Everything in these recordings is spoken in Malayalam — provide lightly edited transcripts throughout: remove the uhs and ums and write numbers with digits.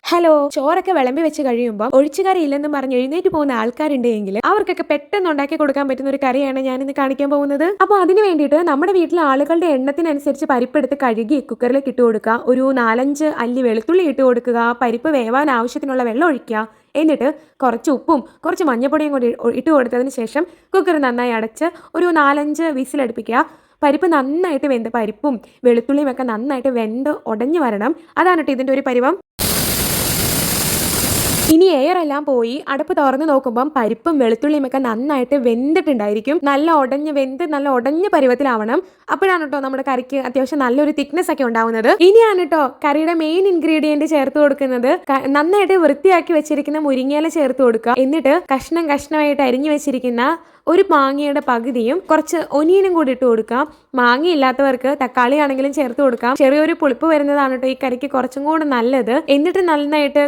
ഹലോ, ചോറൊക്കെ വിളമ്പി വെച്ച് കഴിയുമ്പോൾ ഒഴിച്ചുകറി ഇല്ലെന്നും പറഞ്ഞ് എഴുന്നേറ്റ് പോകുന്ന ആൾക്കാരുണ്ടെങ്കിൽ അവർക്കൊക്കെ പെട്ടെന്ന് ഉണ്ടാക്കി കൊടുക്കാൻ പറ്റുന്ന ഒരു കറിയാണ് ഞാൻ ഇന്ന് കാണിക്കാൻ പോകുന്നത്. അപ്പോൾ അതിന് വേണ്ടിയിട്ട് നമ്മുടെ വീട്ടിലെ ആളുകളുടെ എണ്ണത്തിനനുസരിച്ച് പരിപ്പെടുത്ത് കഴുകി കുക്കറിലേക്ക് ഇട്ട് കൊടുക്കുക. ഒരു 4-5 അല്ലി വെളുത്തുള്ളി ഇട്ട് കൊടുക്കുക. പരിപ്പ് വേവാൻ ആവശ്യത്തിനുള്ള വെള്ളം ഒഴിക്കുക. എന്നിട്ട് കുറച്ച് ഉപ്പും കുറച്ച് മഞ്ഞപ്പൊടിയും കൂടി ഇട്ട് കൊടുത്തതിന് ശേഷം കുക്കർ നന്നായി അടച്ച് ഒരു 4-5 വിസിലടുപ്പിക്കുക. പരിപ്പ് നന്നായിട്ട് വെന്ത് പരിപ്പും വെളുത്തുള്ളിയും ഒക്കെ നന്നായിട്ട് വെന്ത് ഉടഞ്ഞു വരണം. അതാണ് കേട്ടോ ഇതിൻ്റെ ഒരു പരുവം. ഇനി എയർ എല്ലാം പോയി അടപ്പ് തുറന്ന് നോക്കുമ്പം പരിപ്പും വെളുത്തുള്ളിയും ഒക്കെ നന്നായിട്ട് വെന്തിട്ടുണ്ടായിരിക്കും. നല്ല ഉടഞ്ഞ പരുവത്തിലാവണം. അപ്പോഴാണ് കേട്ടോ നമ്മുടെ കറിക്ക് അത്യാവശ്യം നല്ലൊരു തിക്നെസ് ഒക്കെ ഉണ്ടാവുന്നത്. ഇനിയാണ് കേട്ടോ കറിയുടെ മെയിൻ ഇൻഗ്രീഡിയന്റ് ചേർത്ത് കൊടുക്കുന്നത്. നന്നായിട്ട് വൃത്തിയാക്കി വെച്ചിരിക്കുന്ന മുരിങ്ങയില ചേർത്ത് കൊടുക്കുക. എന്നിട്ട് കഷ്ണമായിട്ട് അരിഞ്ഞു വെച്ചിരിക്കുന്ന ഒരു മാങ്ങയുടെ പകുതിയും കുറച്ച് ഒനിയനും കൂടി ഇട്ട് കൊടുക്കാം. മാങ്ങ ഇല്ലാത്തവർക്ക് തക്കാളി ആണെങ്കിലും ചേർത്ത് കൊടുക്കാം. ചെറിയൊരു പുളിപ്പ് വരുന്നതാണ് കേട്ടോ ഈ കറിക്ക് കുറച്ചും കൂടെ നല്ലത്. എന്നിട്ട് നന്നായിട്ട്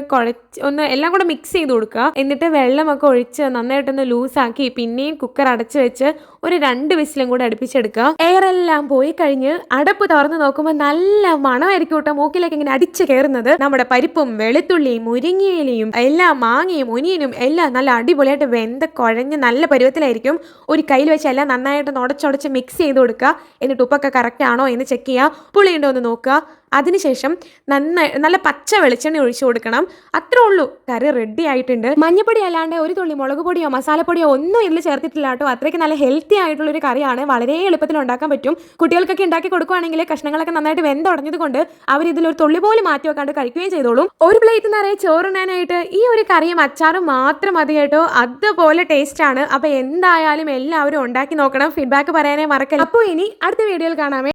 ഒന്ന് എല്ലാം കൂടെ മിക്സ് ചെയ്ത് കൊടുക്കുക. എന്നിട്ട് വെള്ളമൊക്കെ ഒഴിച്ച് നന്നായിട്ടൊന്ന് ലൂസാക്കി പിന്നെയും കുക്കർ അടച്ചു വെച്ച് ഒരു 2 വിസിലും കൂടെ അടുപ്പിച്ചെടുക്കുക. എയർ എല്ലാം പോയി കഴിഞ്ഞ് അടപ്പ് തുറന്ന് നോക്കുമ്പോൾ നല്ല മണമായിരിക്കും കേട്ടോ മൂക്കിലേക്ക് ഇങ്ങനെ അടിച്ചു കയറുന്നത്. നമ്മുടെ പരിപ്പും വെളുത്തുള്ളിയും മുരിങ്ങയിലയും എല്ലാം മാങ്ങയും ഒനിയനും എല്ലാം നല്ല അടിപൊളിയായിട്ട് വെന്ത് കുഴഞ്ഞ് നല്ല പരുവത്തിലായിരിക്കും. ഒരു കയ്യിൽ വെച്ച് എല്ലാം നന്നായിട്ട് ഉടച്ചുടച്ച് മിക്സ് ചെയ്ത് കൊടുക്കുക. എന്നിട്ട് ഉപ്പൊക്കെ കറക്റ്റ് ആണോ എന്ന് ചെക്ക് ചെയ്യുക. പുളിയുണ്ടോ എന്ന് നോക്കുക. അതിനുശേഷം നല്ല പച്ച വെളിച്ചെണ്ണ ഒഴിച്ചു കൊടുക്കണം. അത്രേ ഉള്ളൂ, കറി റെഡി ആയിട്ടുണ്ട്. മഞ്ഞപ്പൊടി അല്ലാണ്ട് ഒരു തുള്ളി മുളക് പൊടിയോ മസാലപ്പൊടിയോ ഒന്നും ഇതിൽ ചേർത്തിട്ടില്ല കേട്ടോ. അത്രയ്ക്ക് നല്ല ഹെൽത്തി ആയിട്ടുള്ളൊരു കറിയാണ്. വളരെ എളുപ്പത്തിൽ ഉണ്ടാക്കാൻ പറ്റും. കുട്ടികൾക്കൊക്കെ ഉണ്ടാക്കി കൊടുക്കുകയാണെങ്കിൽ കഷ്ണങ്ങളൊക്കെ നന്നായിട്ട് വെന്തുടഞ്ഞത് കൊണ്ട് അവർ ഇതിലൊരു തുള്ളി പോലും മാറ്റി വെക്കാണ്ട് കഴിക്കുകയും ചെയ്തോളും. ഒരു പ്ലേറ്റ് നിറയെ ചോറുണ്ണാനായിട്ട് ഈ ഒരു കറിയും അച്ചാറും മാത്രം മതി കേട്ടോ. അതുപോലെ ടേസ്റ്റ് ആണ്. അപ്പോൾ എന്തായാലും എല്ലാവരും ഉണ്ടാക്കി നോക്കണം. ഫീഡ്ബാക്ക് പറയാനേ മറക്കല്ല. അപ്പോൾ ഇനി അടുത്ത വീഡിയോയിൽ കാണാമേ.